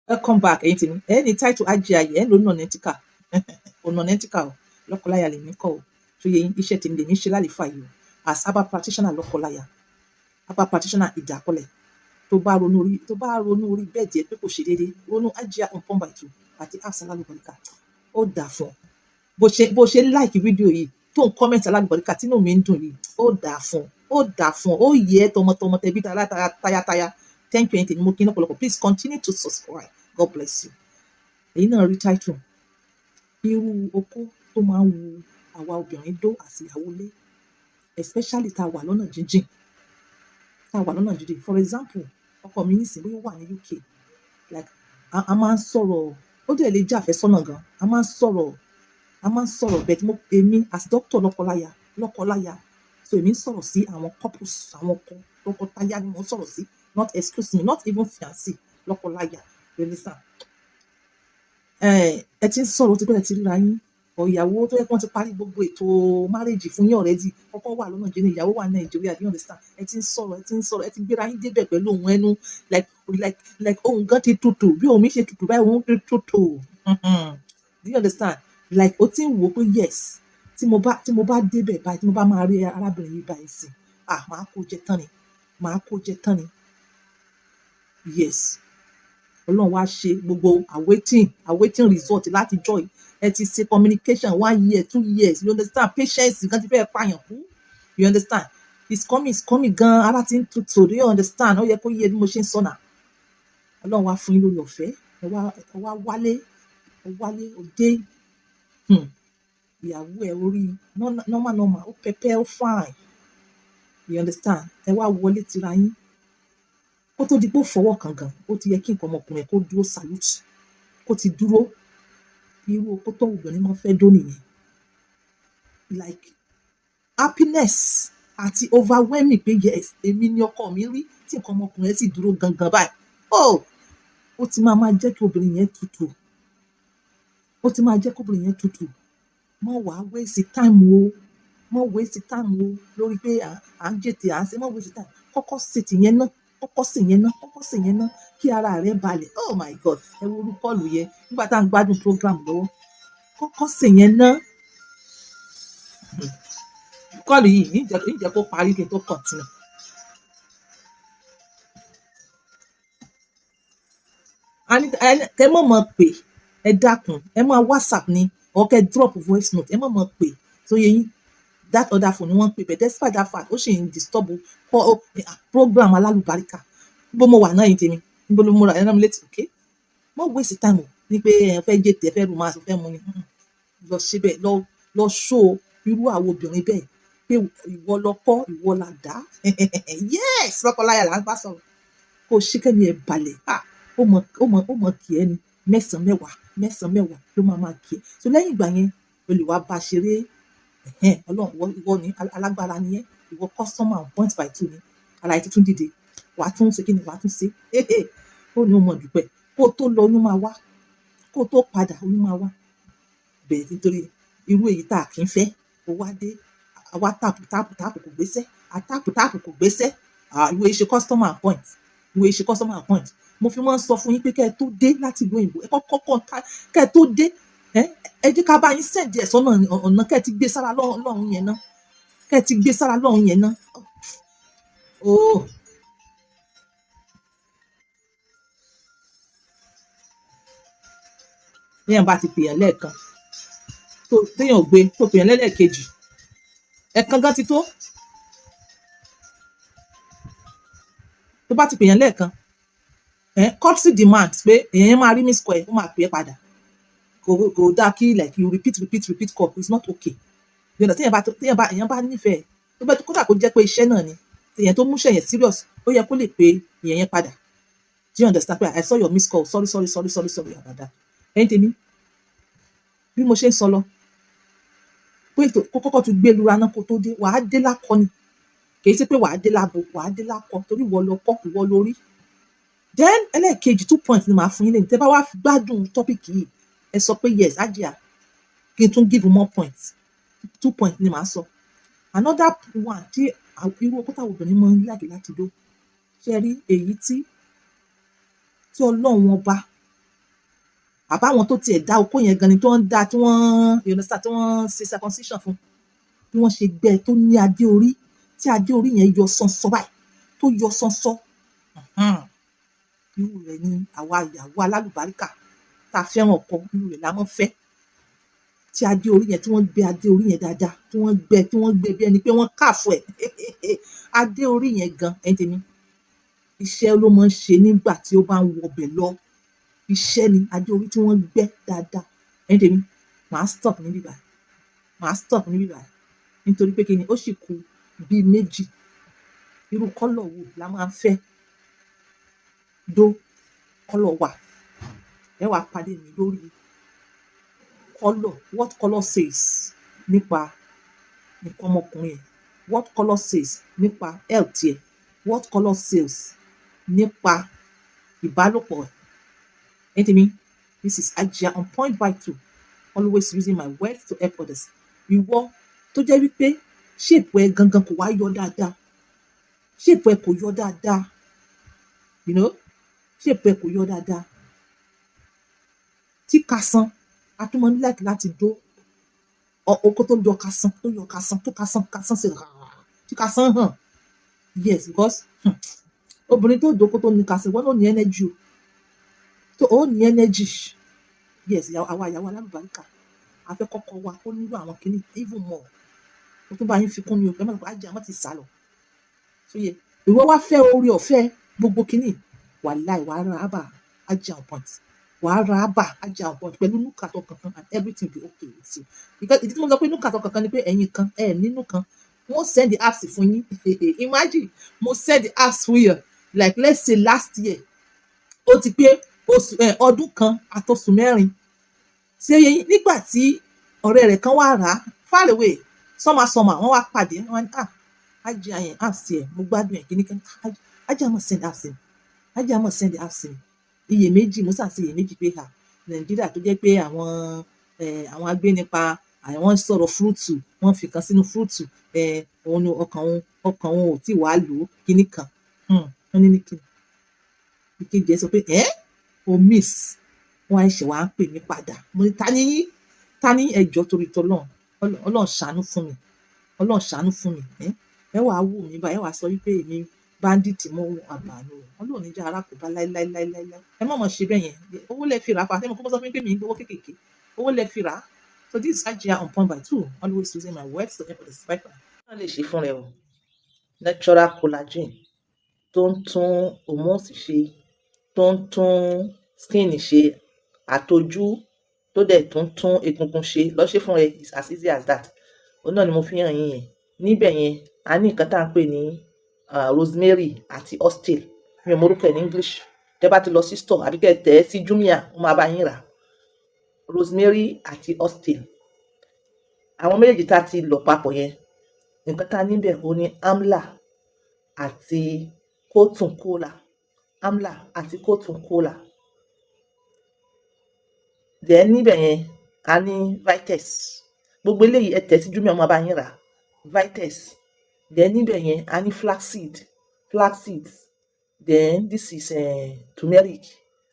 Welcome back, ẹ̀yin tèmi. Ẹ ní title ajé ayé ẹ ló nonetical. Nonetical o. Lọ́kọláya lèmi kọ́ o. So yẹ yín iṣẹ́ tèmi lèmi ṣe lálìfà yìí o. As herbal practitioner lọ́kọláya. Herbal practitioner ìdákọ́lẹ̀. Tó bá ronú orí bẹ́ẹ̀dì ẹ pé kò ṣe déédéé. Ronú ajé on by 2 àti apps alálùbọ́ríkà. Ó dà fún ọ. Bó ṣe like fídíò yìí tó ń comment alálùbọ́ríkà tí inú mi ń dùn yìí. Ó dà fún ọ. Ó dà fún ọ. Ó yẹ tọmọtọmọ tẹbí tayátayá. Thank you, ẹ̀yin tèmi. Mo kí n lọ́pọ̀lọpọ̀. Please continue to subscribe. God bless you. Èyí náà rí title. Irú okó tó máa ń wu àwa obìnrin dó àti ìyàwó ilé. Especially tá a wà lọ́nà jíjìn. For example, ọkọ mi nísìnyí bóyá ó wà ní UK. Like a máa ń sọ̀rọ̀, ó dẹ̀ lè jẹ́ àfẹ́sọ́nà gan. A máa ń sọ̀rọ̀ but èmi as doctor lọ́kọláya. So èmi ń sọ̀rọ̀ sí àwọn couples, àwọn tọkọtaya ni mo ń sọ̀rọ̀ sí. Not excuse me, not even fiancé, lọ́kọláya. You understand? Ẹ ti ń sọ̀rọ̀ tí pé ẹ ti ríra yín. Ìyàwó tó yẹ kí wọ́n ti parí gbogbo ètò marriage fún yín already. Ọkọ wà lọ́nà jíjìn, ìyàwó wà ní Nàìjíríà. Do you understand? Ẹ ti ń sọ̀rọ̀, ẹ ti gbéra yín débẹ̀ pẹ̀lú ohùn ẹnu. Like ohùn gan ti tutù. Bí ohùn mi ṣe tutù báyìí, ohùn ti tutù. Do you understand? Like ó ti ń wò pé yes. Tí mo bá débẹ̀ báyìí, tí mo bá máa rí arábìnrin yìí báyìí sí. Màá kó jẹ tán ni. Yes. Ọlọ́run wá ṣe gbogbo awaiting result láti joy. Ẹ ti ṣe communication 1 year, 2 years. You understand? Patience kan ti fẹ́ pààyàn kú. You understand? It's coming gan. Ara ti ń tutù. Do you understand? Ó yẹ kó yẹ bí mo ṣe ń sọ náà. Ọlọ́run wá fún yín lórí ọ̀fẹ́. Ẹ wá wálé òde. Ìyàwó ẹ orí normal. Ó pẹpẹ, ó fine. You understand? Ẹ wá wọlé tira yín. Kó tó di pé ó fọwọ́ kan gan, ó ti yẹ kí nǹkan ọmọkùnrin kó dúró salute. Kó ti dúró. Irú okó tó obìnrin máa ń fẹ́ dó nìyẹn. Like happiness àti overwhelming pé yes, èmi ni ọkọ mi rí tí nǹkan ọmọkùnrin sì dúró gangan báyìí. Ó ti máa jẹ́ kí obìnrin yẹn tutù. Má wàá waste time o. Lórí pé à ń jètè, à ń ṣe má waste time. Kọ́kọ́ sì yẹn ná kí ara rẹ balẹ̀. Oh my God. Ẹ wo orú Paul yẹn nígbà tá à ń gbádùn program lọ́wọ́. Kọ́kọ́ sì yẹn ná. Paul yìí ìjẹ́ kó parí kí n tó continue. Ẹ mọ̀ pé ẹ dákun, ẹ máa WhatsApp ni or kẹ́ drop voice note. Ẹ mọ̀ pé so yẹ yín that other phone ni wọ́n pè but despite that fact ó ṣì ń disturb program alálùbáríkà. Níbo mo wà náà yín tèmi? Níbo ló mo rà ẹran mi létí? Okay. Má waste time o. Ní pé ẹ fẹ́ jètè, ẹ fẹ́ romance, ẹ fẹ́ mu ni. Lọ ṣe bẹ́ẹ̀, lọ show irú àwọn obìnrin bẹ́ẹ̀ pé ìwọ lọkọ, ìwọ la dá. Yes, lọ́kọláya là ń bá sọ̀rọ̀. Kó ṣíkẹ́mi ẹ balẹ̀. Ó mọ̀ kí ẹ ni. Mẹ́sàn-án ló máa kí ẹ. So lẹ́yìn ìgbà yẹn, o lè wá bá ṣeré. Ọlọ́run ìwọ ni alágbára ni ẹ́. Ìwọ customer on point by 2 ni. Ara ẹ ti tún dìde. Wàá tún ṣe kí ni? Wàá tún ṣe. Ó ní o mọ̀ dúpẹ́. Kó tó lọ oyún máa wá. Kó tó padà oyún máa wá. Bẹ́ẹ̀ nítorí irú èyí tá a kì í fẹ́. Ó wá dé. Àwa táàpù kò gbéṣẹ́. Táàpù kò gbéṣẹ́. Ìwọ ṣe customer on point. Mo fi máa ń sọ fún yín pé kẹ́ ẹ tó dé láti ìlú òyìnbó. Ẹ kọ́kọ́ kẹ́ ẹ tó dé. Ẹ jẹ́ ká bá yín send ẹ̀ sọ́nà ọ̀nà kẹ́ ẹ ti gbé sára lọ́hùn yẹn ná. Téèyàn bá ti pèèyàn lẹ́ẹ̀kan téèyàn ò gbé tó pèèyàn lẹ́ẹ̀kejì ẹ̀kan gan ti tó. Tó bá ti pèèyàn lẹ́ẹ̀kan courtesy demand pé èèyàn máa rí miss call ó máa pè é padà. Kò dáa kí like you repeat call. It's not okay. Èèyàn bá nífẹ̀ẹ́ tó bẹ́ẹ̀ kódà kó jẹ́ pé iṣẹ́ náà ni èèyàn tó múṣẹ́ yẹn serious ó yẹ kó lè pe èèyàn yẹn padà. Do you understand? I saw your miss call. Sorry about that. Ẹ̀yin tèmi bí mo ṣe ń sọ lọ pé kó kọ́kọ́ tún gbé lura náà kó tó dé. Wàá dé lákọ ni. Kì í ṣe pé wàá dé lábo. Wàá dé lákọ torí ìwọ lọ kọ́, ìwọ lórí. Then ẹlẹ́ẹ̀kejì 2 points ni màá fún yín lẹ́yìn. Tẹ́ bá wá gbádùn topic yìí ẹ sọ pé yes Ajia kí n tún give more points. 2 points ni màá sọ. Another one tí irú okó táwọn obìnrin máa ń láti dó. Ṣé rí èyí tí Ọlọ́run ọba àbáwọn tó tiẹ̀ dá okó yẹn gan ni tó ń dá tí wọ́n tí wọ́n ṣe circumcision fún bí wọ́n ṣe gbẹ tó ní adé orí tí adé orí yẹn yọ sánsán báyìí tó yọ sánsán irú rẹ̀ ni àwa ìyàwó alálùbáríkà tá a fẹ́ràn ọkọ irú rẹ̀ la mọ́ fẹ́ tí adé orí yẹn tí wọ́n gbé adé orí yẹn dáadáa tí wọ́n gbé bí ẹni pé wọ́n káàfọ̀ ẹ̀ adé orí yẹn gan ẹni tèmi iṣẹ́ ló máa ń ṣe nígbà tí ó bá ń wọbẹ̀ lọ iṣẹ́ ni adé orí tí wọ́n gbẹ́ dáadáa ẹni tèmi màá stop níbí báyìí nítorí pé kíni ó sì kù bíi méjì irú kọ́lọ̀ wo la máa ń fẹ́ dó kọ́lọ̀ wà ẹ wàá pàdé mi lórí kọ́lọ̀ what colour says nípa nǹkan ọmọkùnrin ẹ̀ what colour says nípa health ẹ̀ what colour says nípa ìbálòpọ̀ ẹ̀ ẹ tèmi this is Ajia on point by 2 always using my words to help others ìwọ tó jẹ́ wípé ṣèpù ẹ gangan kò wá yọ dáadáa ṣèpù ẹ kò yọ dáadáa you know ṣèpù ẹ kò yọ dáadáa tí kasan atúmọ̀ ní láti dó oko tó yọ kasan tó kasan sí tí kasan hàn yes because obìnrin tó dóko tó ní kasan wọn ò ní energy o tó ò ní energy yes àwa ìyàwó alálùbáríkà afẹ́kọ́kọ́ wa ó nílò àwọn kìíní even more mo tún bá yín fi kún mi o ẹ má lọ Ajia àmọ́ ti sá lọ sóye ìwọ wá fẹ́ orí ọ̀fẹ́ gbogbo kìíní wàláì wàá ra ábà Ajia on point wàá ra ábà Ajia on point pẹ̀lú núkàtọ̀ kankan and everything be okay with you because ìdí tí mo sọ pé núkàtọ̀ kankan ni pé ẹ̀yin kan nínú kan wọ́n send the apps fún yín imagine mo send the apps fún yín like let's say last year ó ti pé ọdún kan àtọ̀sùn mẹ́rin ṣe yẹn nígbà tí ọ̀rẹ́ rẹ̀ kan wá rà á far away sọ́mà wọ́n wá pàdé wọ́n ní Ajia yẹn apps yẹn mo gbádùn ẹ̀ kíní kan Ajia mọ̀ send apps yẹn Ajia mọ̀ send apps yẹn iyèméjì mo sàn sí iyèméjì pé Nàìjíríà tó jẹ́ pé àwọn agbénipa àwọn sọ̀rọ̀ fúrúùtù wọ́n fi kan sínú fúrúùtù òun ni ọkàn òun ò tí wàá lò ó kíní kan wọ́n ní kíni ìkejì ẹ̀ sọ pé o miss wọn àìṣe wàá ń pè mí padà mo ní ta ní ẹjọ́ torí tọlọ́run Ọlọ́run ṣàánú fún mi ẹ wàá wò mí báyìí ẹ wàá sọ wípé èmi bandit mo àbànú Ọlọ́run níjà arákùnbá láíláíláíláí ẹ má mọ̀ ṣe bẹ́ẹ̀ yẹn owó lẹ fi rà á pàtẹ́ mo kọ́ sọ fún mi pé mi ń gbowó kéékèèké owó lẹ fi rà á so this is Ajia on point by 2 always using my words to help others fight. wọ́n lè ṣe fún rẹ o natural collagen tó ń tún hormones ṣe tó ń tún skin ṣe àtọjú tó dẹ̀ tún egungun ṣe lọ ṣe fún ẹ is as easy as that òun náà ni mo fi hàn yín yẹn níbẹ̀ yẹn a ní nǹkan tá à ń pè ní rosemary àti ostill mi ò mórúkọ ẹ̀ ní English tẹ́ bá ti lọ sí store àbí kẹ́ tẹ̀ ẹ́ sí Jumia wọ́n máa bá yín rà rosemary àti ostill àwọn méjèèjì tá a ti lọ̀ papọ̀ yẹn nǹkan tá a níbẹ̀ ó ní amla àti cotton cola then níbẹ̀ yẹn a ní Vitex gbogbo eléyìí ẹ tẹ̀ sí Jumia ọmọ abáyín rà Vitex then níbẹ̀ yẹn a ní flaxseed then this is turmeric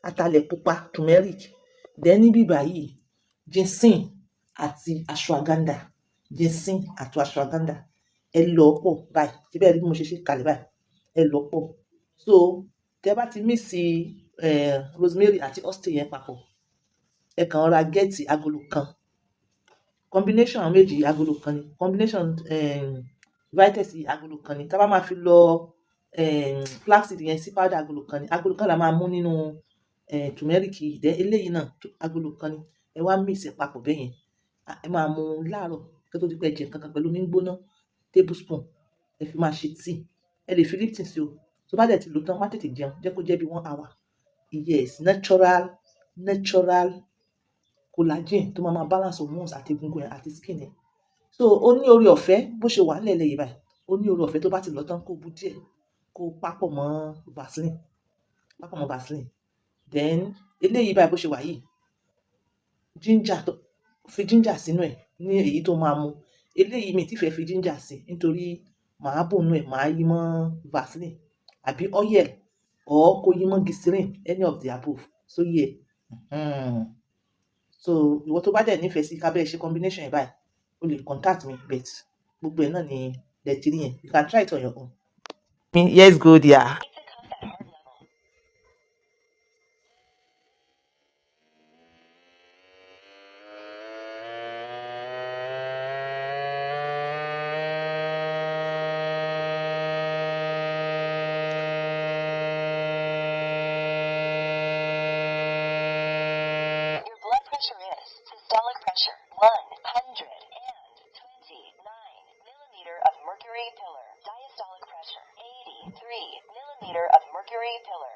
atalẹ̀ pupa turmeric then níbí báyìí ginseng àti ashwagandha ẹ lọ̀ pọ̀ báyìí síbẹ̀ bí mo ṣe kalẹ̀ báyìí ẹ lọ̀ pọ̀ so tẹ́ bá ti mix rosemary àti ostill yẹn papọ̀ ẹ kàn ra gẹ́ẹ̀tì agolo kan combination àwọn méjì agolo kan ni combination Vitex agolo kan ni tá bá máa fi lọ flaxseed yẹn sí powder agolo kan la máa mú nínú turmeric dẹ eléyìí náà agolo kan ni ẹ wá mix ẹ papọ̀ bẹ́ẹ̀ yẹn ẹ máa mu láàárọ̀ kí tó di pé ẹ jẹ nǹkan kan pẹ̀lú omi gbóná tablespoon ẹ fi máa ṣe tíì ẹ lè fi lipton sí o tó bá dẹ̀ ti lò tán wá tètè jẹun jẹ́ kó jẹ́ bí 1 hour yes natural collagen tó máa balance hormones àti egungun ẹ̀ àti skin ẹ̀ so ó ní orí ọ̀fẹ́ bó ṣe wà nílẹ̀ yìí báyìí ó ní orí ọ̀fẹ́ tó bá ti lọ tán kó bu díẹ̀ kó papọ̀ mọ́ vaseline then eléyìí báyìí bó ṣe wà yìí fi ginger sínú ẹ̀ ní èyí tó máa mu eléyìí mi ti fẹ́ fi ginger sí nítorí màá bònú ẹ̀ màá yí mọ́ vaseline àbí oil or kó yí mọ́ glycerin any of the above so yẹ so ìwọ tó bá dẹ̀ nífẹ̀ẹ́ sí ká bẹ́ẹ̀ ṣe combination yẹn báyìí o lè contact me, but gbogbo ẹ̀ náà ni lẹ́tìrí yẹn, you can try it on your own. Yes, go there. Your blood pressure is systolic pressure 129 millimeter of mercury pillar. Diastolic pressure 83 millimeter of mercury pillar.